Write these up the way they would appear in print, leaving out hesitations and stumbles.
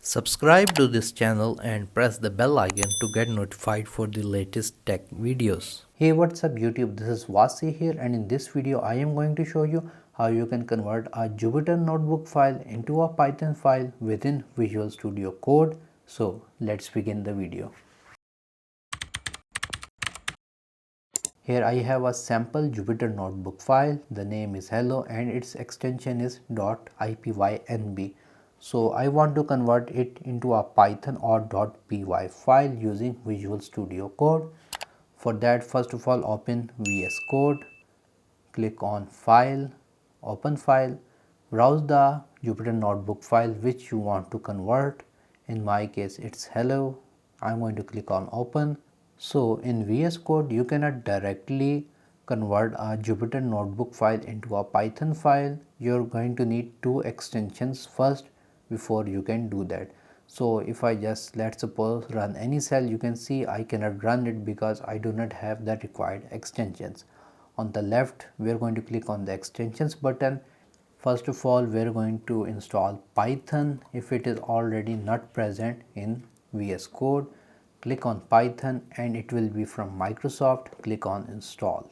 Subscribe to this channel and press the bell icon to get notified for the latest tech videos. Hey, what's up YouTube, this is Wasay here, and in this video I am going to show you how you can convert a Jupyter Notebook file into a Python file within Visual Studio Code. So let's begin the video. Here I have a sample Jupyter Notebook file. The name is hello and its extension is .ipynb. So I want to convert it into a Python or .py file using Visual Studio Code. For that, first of all, open VS Code, click on File, Open File, browse the Jupyter Notebook file which you want to convert. In my case, it's hello. I'm going to click on Open. So in VS Code, you cannot directly convert a Jupyter Notebook file into a Python file. You're going to need two extensions first before you can do that. So if I just, let's suppose, run any cell, you can see I cannot run it because I do not have the required extensions. On the left, we're going to click on the extensions button. First of all, we're going to install Python if it is already not present in VS Code. Click on Python and it will be from Microsoft. Click on install.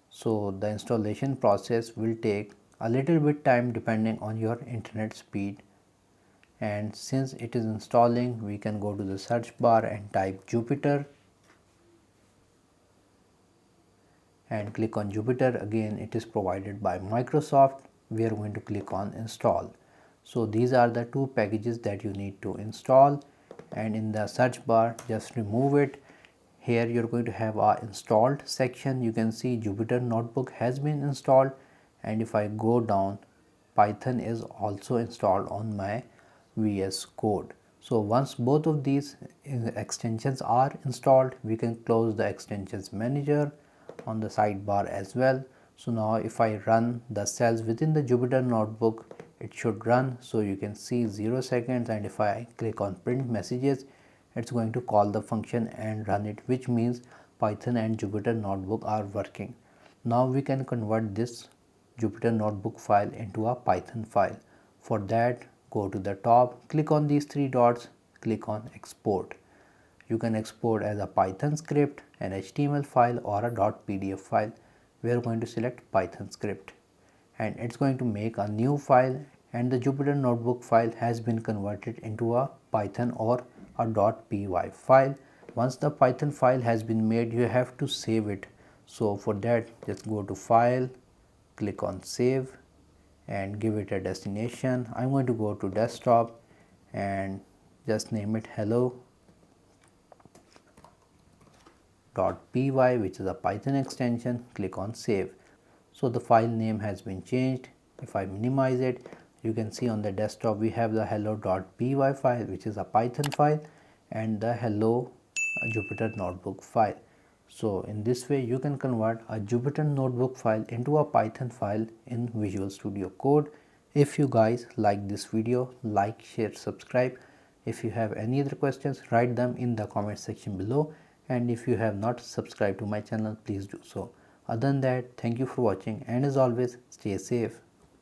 So the installation process will take a little bit time depending on your internet speed. And since it is installing, we can go to the search bar and type Jupyter and click on Jupyter. Again, it is provided by Microsoft. We are going to click on install. So these are the two packages that you need to install, and in the search bar just remove it. Here you're going to have a installed section. You can see Jupyter Notebook has been installed, and if I go down, Python is also installed on my VS Code. So once both of these extensions are installed, we can close the extensions manager on the sidebar as well. So now if I run the cells within the Jupyter Notebook, it should run. So you can see 0 seconds, and if I click on print messages, it's going to call the function and run it, which means Python and Jupyter Notebook are working. Now we can convert this Jupyter Notebook file into a Python file. For that, go to the top, click on these three dots, click on export. You can export as a Python script, an HTML file, or a .pdf file. We are going to select Python script, and it's going to make a new file, and the Jupyter Notebook file has been converted into a Python or a .py file. Once the Python file has been made, you have to save it. So for that, just go to File, click on Save, and give it a destination. I'm going to go to desktop and just name it hello.py, which is a Python extension. Click on Save. So the file name has been changed. If I minimize it, you can see on the desktop we have the hello.py file, which is a Python file, and the hello Jupyter Notebook file. So in this way, you can convert a Jupyter Notebook file into a Python file in Visual Studio Code. If you guys like this video, like, share, subscribe. If you have any other questions, write them in the comment section below. And if you have not subscribed to my channel, please do so. Other than that, thank you for watching, and as always, stay safe.